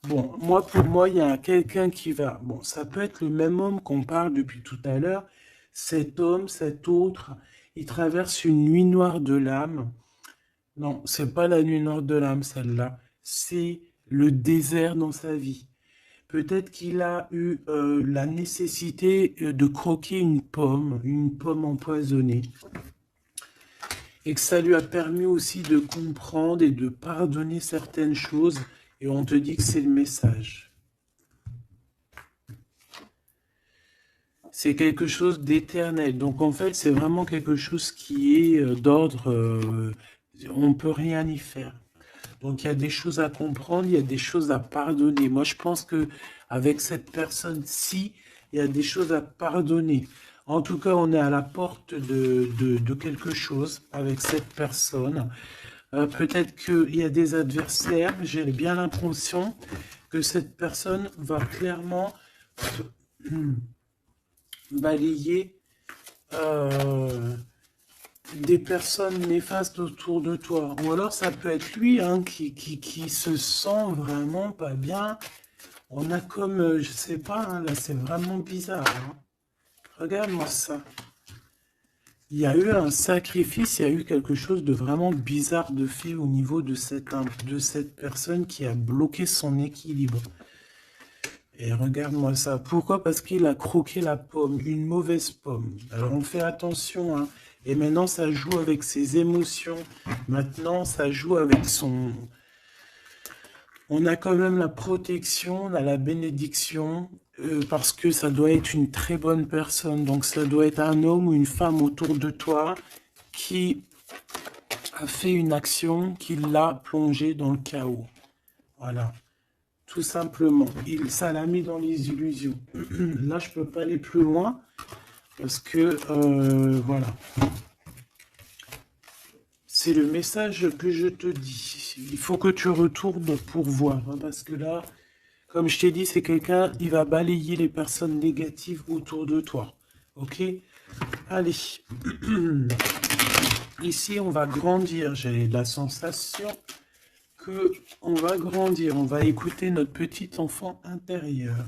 Bon, moi, pour moi, il y a quelqu'un qui va... Bon, ça peut être le même homme qu'on parle depuis tout à l'heure. Cet homme, cet autre, il traverse une nuit noire de l'âme. Non, c'est pas la nuit noire de l'âme, celle-là. C'est le désert dans sa vie. Peut-être qu'il a eu la nécessité de croquer une pomme empoisonnée, et que ça lui a permis aussi de comprendre et de pardonner certaines choses, et on te dit que c'est le message. C'est quelque chose d'éternel. Donc en fait, c'est vraiment quelque chose qui est d'ordre... on ne peut rien y faire. Donc il y a des choses à comprendre, il y a des choses à pardonner. Moi, je pense que avec cette personne-ci, il y a des choses à pardonner. En tout cas, on est à la porte de quelque chose avec cette personne. Peut-être qu'il y a des adversaires. J'ai bien l'impression que cette personne va clairement balayer des personnes néfastes autour de toi. Ou alors ça peut être lui hein, qui se sent vraiment pas bien. On a comme, je sais pas, hein, là c'est vraiment bizarre. Hein. Regarde-moi ça. Il y a eu un sacrifice, il y a eu quelque chose de vraiment bizarre de fait au niveau de cette personne qui a bloqué son équilibre. Et regarde-moi ça. Pourquoi? Parce qu'il a croqué la pomme, une mauvaise pomme. Alors on fait attention, hein. Et maintenant ça joue avec ses émotions. Maintenant ça joue avec son... On a quand même la protection, on a la bénédiction, parce que ça doit être une très bonne personne. Donc ça doit être un homme ou une femme autour de toi qui a fait une action qui l'a plongé dans le chaos. Voilà. Tout simplement. Ça l'a mis dans les illusions. Là, je peux pas aller plus loin parce que, voilà. C'est le message que je te dis. Il faut que tu retournes pour voir. Hein, parce que là, comme je t'ai dit, c'est quelqu'un, il va balayer les personnes négatives autour de toi. Ok? Allez. Ici, on va grandir. J'ai la sensation que on va grandir. On va écouter notre petit enfant intérieur.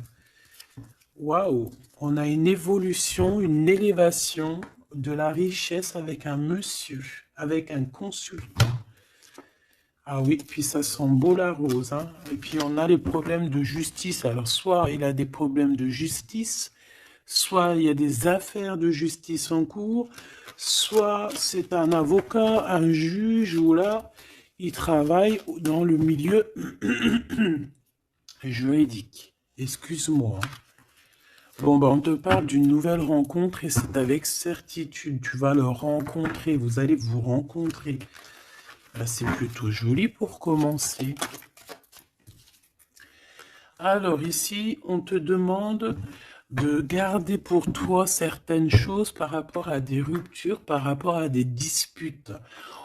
Waouh! On a une évolution, une élévation de la richesse avec un monsieur, avec un consultant. Ah oui, puis ça sent beau la rose. Hein. Et puis on a les problèmes de justice. Alors soit il a des problèmes de justice, soit il y a des affaires de justice en cours, soit c'est un avocat, un juge, ou là, il travaille dans le milieu juridique. Excuse-moi. Bon, bah, on te parle d'une nouvelle rencontre et c'est avec certitude. Tu vas le rencontrer, vous allez vous rencontrer. Là, c'est plutôt joli pour commencer. Alors ici, on te demande de garder pour toi certaines choses par rapport à des ruptures, par rapport à des disputes.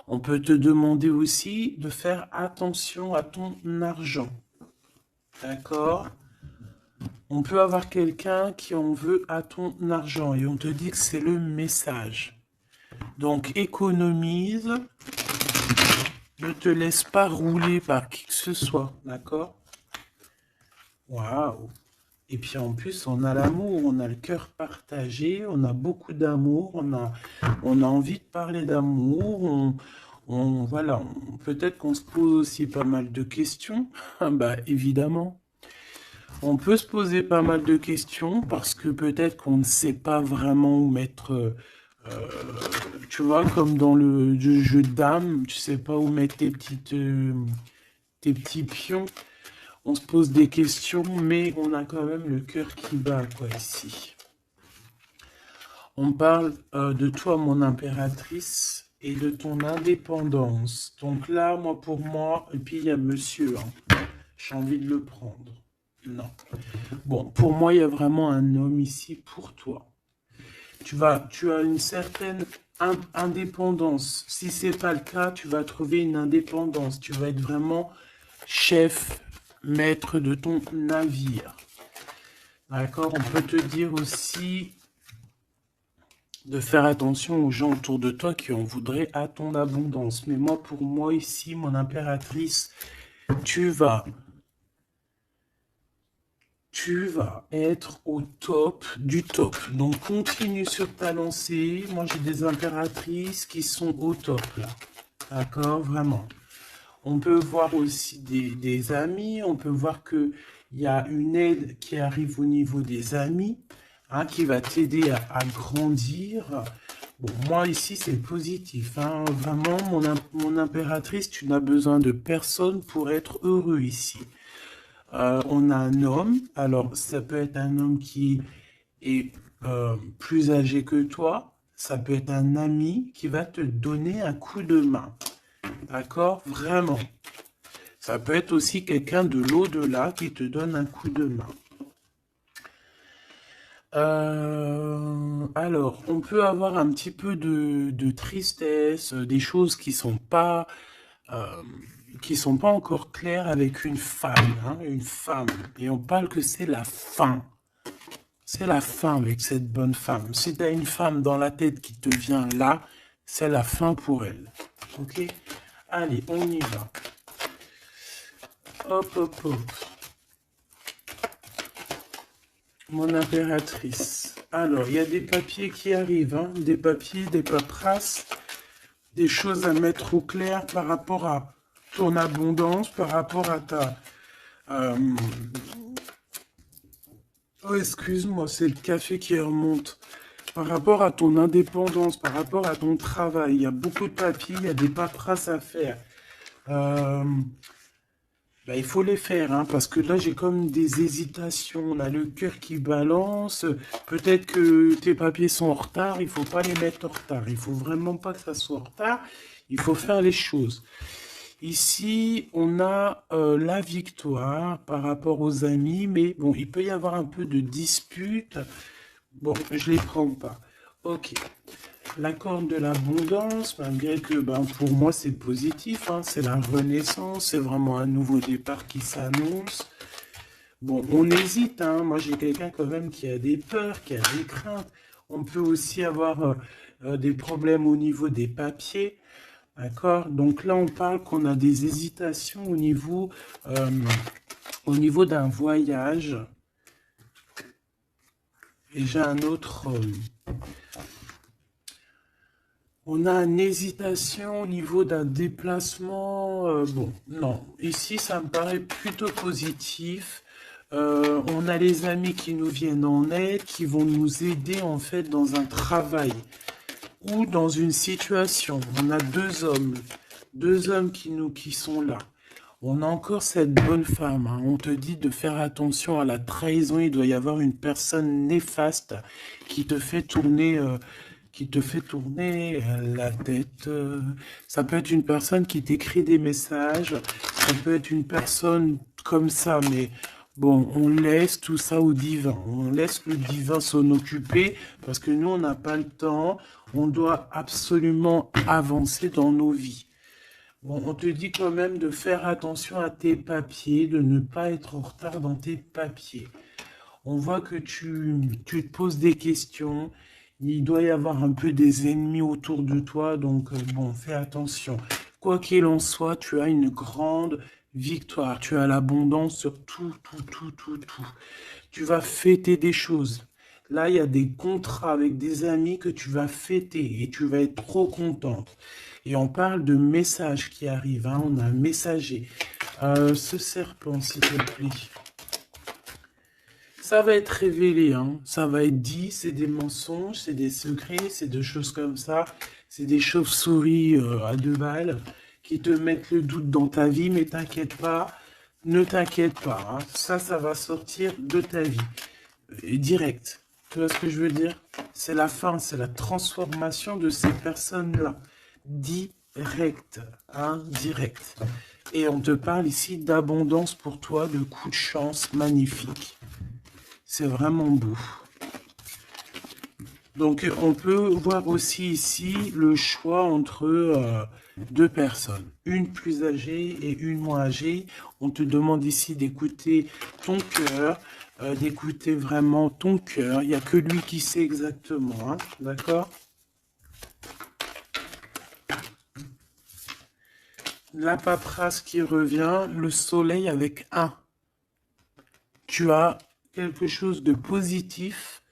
On peut te demander aussi de faire attention à ton argent. D'accord ? On peut avoir quelqu'un qui en veut à ton argent et on te dit que c'est le message. Donc économise, ne te laisse pas rouler par qui que ce soit, d'accord? Waouh! Et puis en plus, on a l'amour, on a le cœur partagé, on a beaucoup d'amour, on a envie de parler d'amour, voilà, peut-être qu'on se pose aussi pas mal de questions, bah évidemment. On peut se poser pas mal de questions parce que peut-être qu'on ne sait pas vraiment où mettre, tu vois, comme dans le jeu de dames, tu sais pas où mettre tes petits pions. On se pose des questions, mais on a quand même le cœur qui bat, quoi, ici. On parle de toi, mon impératrice, et de ton indépendance. Donc là, pour moi, et puis il y a monsieur, hein, j'ai envie de le prendre. Non. Bon, pour moi, il y a vraiment un homme ici pour toi. Tu as une certaine indépendance. Si c'est pas le cas, tu vas trouver une indépendance. Tu vas être vraiment chef, maître de ton navire. D'accord? On peut te dire aussi de faire attention aux gens autour de toi qui en voudraient à ton abondance. Mais moi, pour moi, ici, mon impératrice, tu vas être au top du top. Donc, continue sur ta lancée. Moi, j'ai des impératrices qui sont au top, là. D'accord? Vraiment. On peut voir aussi des amis. On peut voir qu'il y a une aide qui arrive au niveau des amis, hein, qui va t'aider à grandir. Bon, moi, ici, c'est positif, hein. Vraiment, mon impératrice, tu n'as besoin de personne pour être heureux ici. On a un homme. Alors, ça peut être un homme qui est plus âgé que toi. Ça peut être un ami qui va te donner un coup de main. D'accord? Vraiment. Ça peut être aussi quelqu'un de l'au-delà qui te donne un coup de main. Alors, on peut avoir un petit peu de tristesse, des choses qui sont pas encore claires avec une femme, hein, une femme. Et on parle que c'est la fin. C'est la fin avec cette bonne femme. Si tu as une femme dans la tête qui te vient là, c'est la fin pour elle. Ok? Allez, on y va. Hop, hop, hop. Mon impératrice. Alors, il y a des papiers qui arrivent, hein, des papiers, des paperasses, des choses à mettre au clair par rapport à ton abondance, par rapport à ta... Oh, excuse-moi, c'est le café qui remonte. Par rapport à ton indépendance, par rapport à ton travail, il y a beaucoup de papiers, il y a des paperasses à faire. Il faut les faire, hein, parce que là, j'ai comme des hésitations. On a le cœur qui balance. Peut-être que tes papiers sont en retard. Il faut pas les mettre en retard. Il faut vraiment pas que ça soit en retard. Il faut faire les choses. Ici, on a la victoire par rapport aux amis. Mais bon, il peut y avoir un peu de dispute. Bon, je les prends pas. Ok. La corde de l'abondance, malgré que pour moi c'est positif, hein, c'est la renaissance, c'est vraiment un nouveau départ qui s'annonce. Bon, on hésite, hein, moi j'ai quelqu'un quand même qui a des peurs, qui a des craintes. On peut aussi avoir des problèmes au niveau des papiers, d'accord? Donc là on parle qu'on a des hésitations au niveau d'un voyage. Et j'ai un autre... on a une hésitation au niveau d'un déplacement. Bon, non. Ici, ça me paraît plutôt positif. On a les amis qui nous viennent en aide, qui vont nous aider en fait dans un travail ou dans une situation. On a deux hommes qui sont là. On a encore cette bonne femme, hein. On te dit de faire attention à la trahison. Il doit y avoir une personne néfaste qui te fait tourner la tête. Ça peut être une personne qui t'écrit des messages, ça peut être une personne comme ça, mais bon, on laisse tout ça au divin. On laisse le divin s'en occuper parce que nous, on n'a pas le temps. On doit absolument avancer dans nos vies. Bon, on te dit quand même de faire attention à tes papiers, de ne pas être en retard dans tes papiers. On voit que tu te poses des questions. Il doit y avoir un peu des ennemis autour de toi, donc bon, fais attention. Quoi qu'il en soit, tu as une grande victoire. Tu as l'abondance sur tout. Tu vas fêter des choses. Là, il y a des contrats avec des amis que tu vas fêter et tu vas être trop contente. Et on parle de messages qui arrivent, hein. On a un messager. Ce serpent, s'il te plaît. Ça va être révélé, hein. Ça va être dit, c'est des mensonges, c'est des secrets, c'est des choses comme ça. C'est des chauves-souris à deux balles qui te mettent le doute dans ta vie, mais t'inquiète pas, ne t'inquiète pas, hein. Ça va sortir de ta vie. Et direct. Tu vois ce que je veux dire? C'est la fin, c'est la transformation de ces personnes-là. Direct, hein, direct. Et on te parle ici d'abondance pour toi, de coups de chance magnifiques. C'est vraiment beau. Donc, on peut voir aussi ici le choix entre deux personnes. Une plus âgée et une moins âgée. On te demande ici d'écouter ton cœur. d'écouter vraiment ton cœur. Il n'y a que lui qui sait exactement, hein, d'accord? La paperasse qui revient, le soleil avec un. Tu as quelque chose de positif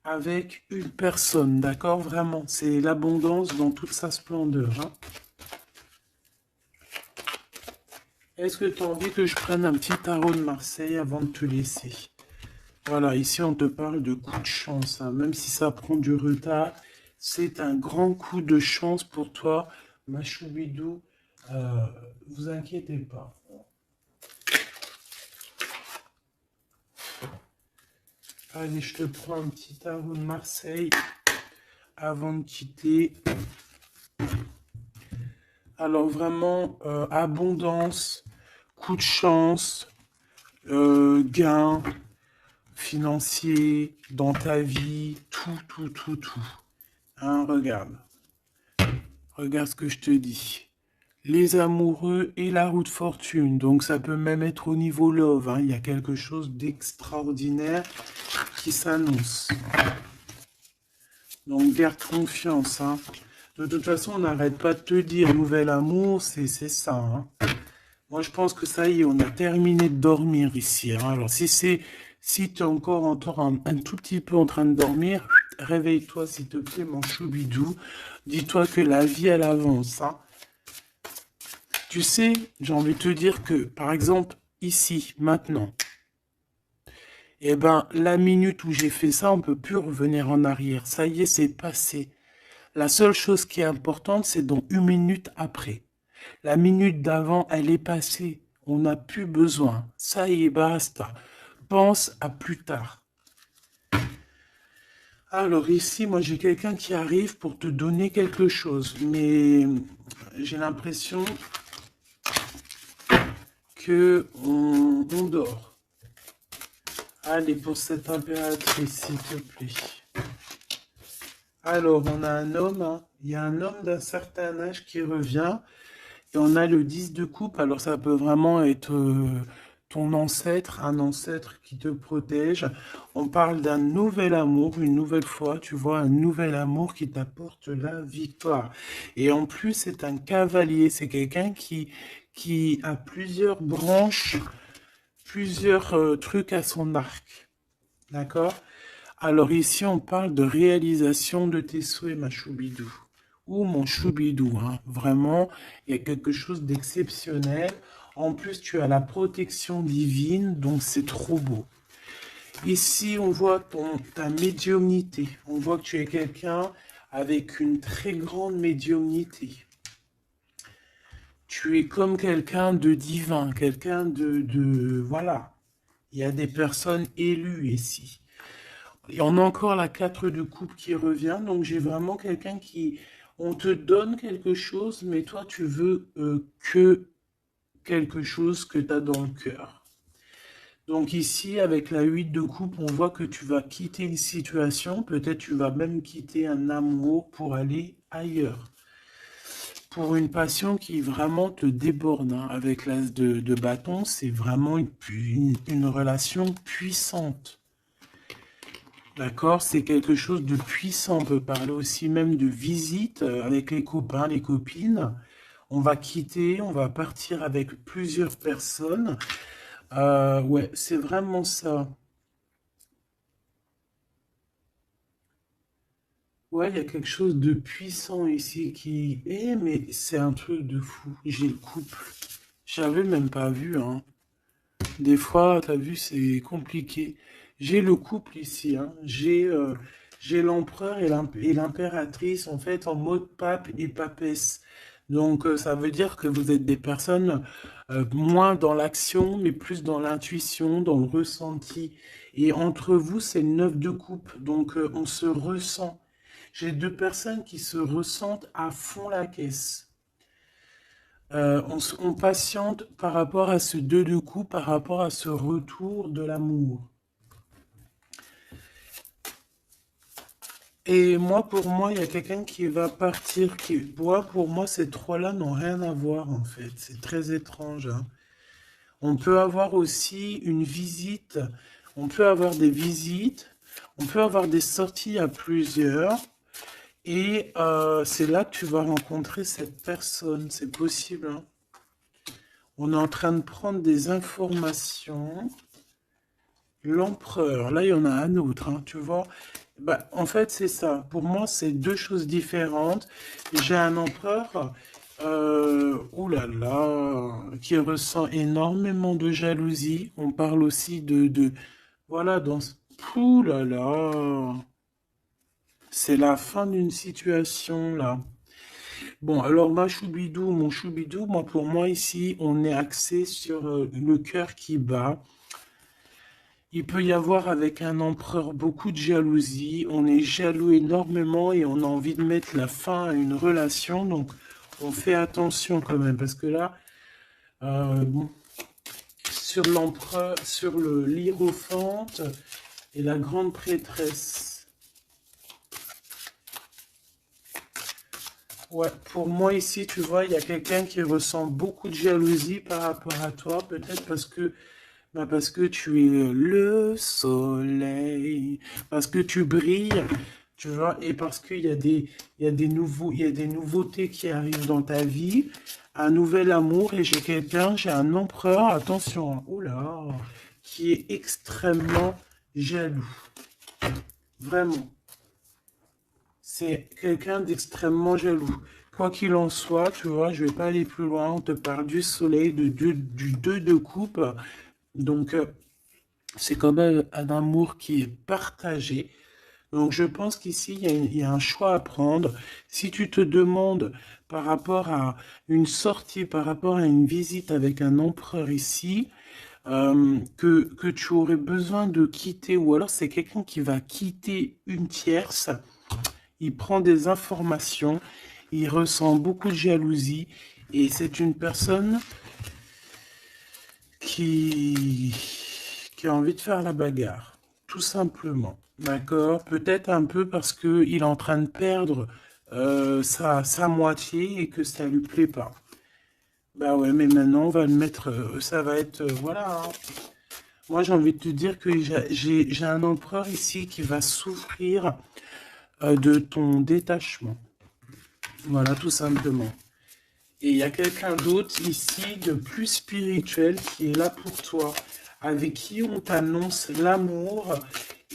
avec une personne, d'accord? Vraiment, c'est l'abondance dans toute sa splendeur, hein. Est-ce que tu as envie que je prenne un petit tarot de Marseille avant de te laisser? Voilà, ici on te parle de coup de chance, hein. Même si ça prend du retard, c'est un grand coup de chance pour toi, ma choubidou. Vous inquiétez pas. Allez, je te prends un petit tarot de Marseille avant de quitter. Alors vraiment, abondance, coup de chance, gain financier dans ta vie, tout. Hein, regarde. Regarde ce que je te dis. Les amoureux et la roue de fortune. Donc ça peut même être au niveau love, hein. Il y a quelque chose d'extraordinaire qui s'annonce. Donc garde confiance, hein. De toute façon, on n'arrête pas de te dire nouvel amour, c'est ça, hein. Moi, je pense que ça y est, on a terminé de dormir ici, hein. Alors, si tu es encore un tout petit peu en train de dormir, réveille-toi, s'il te plaît, mon choubidou. Dis-toi que la vie, elle avance, hein. Tu sais, j'ai envie de te dire que, par exemple, ici, maintenant, eh ben, la minute où j'ai fait ça, on ne peut plus revenir en arrière. Ça y est, c'est passé. La seule chose qui est importante, c'est dans une minute après. La minute d'avant, elle est passée. On n'a plus besoin. Ça y est, basta. Pense à plus tard. Alors ici, moi, j'ai quelqu'un qui arrive pour te donner quelque chose. Mais j'ai l'impression que on dort. Allez, pour cette impératrice, s'il te plaît. Alors, on a un homme, hein. Il y a un homme d'un certain âge qui revient. Et on a le 10 de coupe, alors ça peut vraiment être ton ancêtre, un ancêtre qui te protège. On parle d'un nouvel amour, une nouvelle fois, tu vois, un nouvel amour qui t'apporte la victoire. Et en plus, c'est un cavalier, c'est quelqu'un qui a plusieurs branches, plusieurs trucs à son arc. D'accord? Alors ici, on parle de réalisation de tes souhaits, ma choubidou. Ou mon choubidou, hein. Vraiment, il y a quelque chose d'exceptionnel. En plus, tu as la protection divine, donc c'est trop beau. Ici, on voit ta médiumnité. On voit que tu es quelqu'un avec une très grande médiumnité. Tu es comme quelqu'un de divin, quelqu'un voilà. Il y a des personnes élues ici. Il y en a encore la 4 de coupe qui revient, donc j'ai vraiment quelqu'un qui... On te donne quelque chose, mais toi, tu veux que quelque chose que tu as dans le cœur. Donc ici, avec la 8 de coupe, on voit que tu vas quitter une situation, peut-être tu vas même quitter un amour pour aller ailleurs. Pour une passion qui vraiment te déborde, hein. Avec l'as de bâton, c'est vraiment une relation puissante. D'accord, c'est quelque chose de puissant. On peut parler aussi même de visite avec les copains, les copines. On va quitter, on va partir avec plusieurs personnes. Ouais, c'est vraiment ça. Ouais, il y a quelque chose de puissant ici qui... mais c'est un truc de fou. J'ai le couple. J'avais même pas vu, hein. Des fois, t'as vu, c'est compliqué. J'ai le couple ici, hein. J'ai l'empereur et l'impératrice, en fait, en mode pape et papesse. Donc, ça veut dire que vous êtes des personnes moins dans l'action, mais plus dans l'intuition, dans le ressenti. Et entre vous, c'est le 9 de coupe. Donc, on se ressent. J'ai deux personnes qui se ressentent à fond la caisse. On patiente par rapport à ce 2 de coupe, par rapport à ce retour de l'amour. Et moi, pour moi, il y a quelqu'un qui va partir. Pour moi, ces trois-là n'ont rien à voir, en fait. C'est très étrange, hein. On peut avoir aussi une visite. On peut avoir des visites, on peut avoir des sorties à plusieurs. Et c'est là que tu vas rencontrer cette personne, c'est possible, hein. On est en train de prendre des informations. L'empereur, là il y en a un autre, hein, tu vois. Bah, en fait, c'est ça. Pour moi, c'est deux choses différentes. J'ai un empereur, ouh là là, qui ressent énormément de jalousie. On parle aussi voilà, ouh là là, c'est la fin d'une situation là. Bon, alors mon choubidou, moi pour moi ici, on est axé sur le cœur qui bat. Il peut y avoir avec un empereur beaucoup de jalousie. On est jaloux énormément et on a envie de mettre la fin à une relation. Donc, on fait attention quand même parce que là, bon, sur l'empereur, sur le l'hiérophante et la grande prêtresse. Ouais, pour moi ici, tu vois, il y a quelqu'un qui ressent beaucoup de jalousie par rapport à toi, peut-être parce que tu es le soleil, parce que tu brilles, tu vois, et parce il y a des nouveautés qui arrivent dans ta vie, un nouvel amour, et j'ai un empereur, attention, hein, oula, qui est extrêmement jaloux, vraiment. C'est quelqu'un d'extrêmement jaloux. Quoi qu'il en soit, tu vois, je vais pas aller plus loin, on te parle du soleil, du 2 de coupe, donc, c'est quand même un amour qui est partagé. Donc, je pense qu'ici, il y a un choix à prendre. Si tu te demandes par rapport à une sortie, par rapport à une visite avec un empereur ici, que tu aurais besoin de quitter, ou alors c'est quelqu'un qui va quitter une tierce, il prend des informations, il ressent beaucoup de jalousie, et c'est une personne qui, qui a envie de faire la bagarre, tout simplement. D'accord? Peut-être un peu parce qu'il est en train de perdre sa moitié et que ça lui plaît pas. Bah ouais, mais maintenant, on va le mettre, ça va être, voilà, hein. Moi, j'ai envie de te dire que j'ai un empereur ici qui va souffrir de ton détachement. Voilà, tout simplement. Et il y a quelqu'un d'autre ici de plus spirituel qui est là pour toi, avec qui on t'annonce l'amour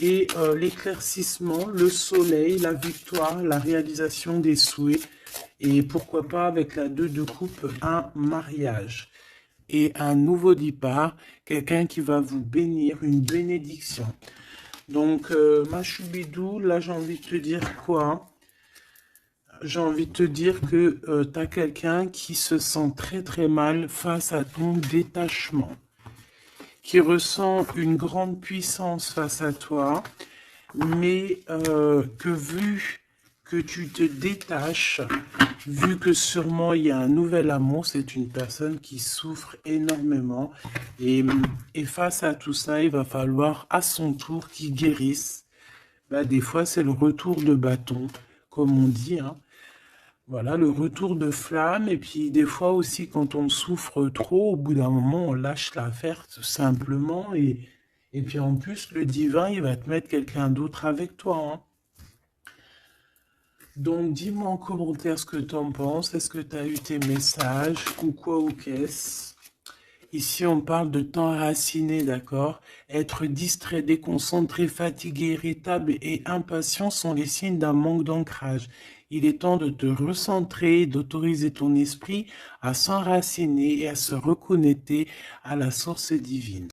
et l'éclaircissement, le soleil, la victoire, la réalisation des souhaits. Et pourquoi pas avec la 2 de coupe, un mariage. Et un nouveau départ, quelqu'un qui va vous bénir, une bénédiction. Donc, ma choubidou, là j'ai envie de te dire quoi? J'ai envie de te dire que tu as quelqu'un qui se sent très très mal face à ton détachement, qui ressent une grande puissance face à toi, mais que vu que tu te détaches, vu que sûrement il y a un nouvel amour, c'est une personne qui souffre énormément. Et face à tout ça, il va falloir à son tour qu'il guérisse. Bah, des fois, c'est le retour de bâton, comme on dit, hein. Voilà, le retour de flamme. Et puis, des fois aussi, quand on souffre trop, au bout d'un moment, on lâche l'affaire tout simplement. Et puis, en plus, le divin, il va te mettre quelqu'un d'autre avec toi, hein. Donc, dis-moi en commentaire ce que tu en penses. Est-ce que tu as eu tes messages ou quoi ou qu'est-ce? Ici, on parle de temps raciné, d'accord? Être distrait, déconcentré, fatigué, irritable et impatient sont les signes d'un manque d'ancrage. Il est temps de te recentrer, d'autoriser ton esprit à s'enraciner et à se reconnecter à la source divine.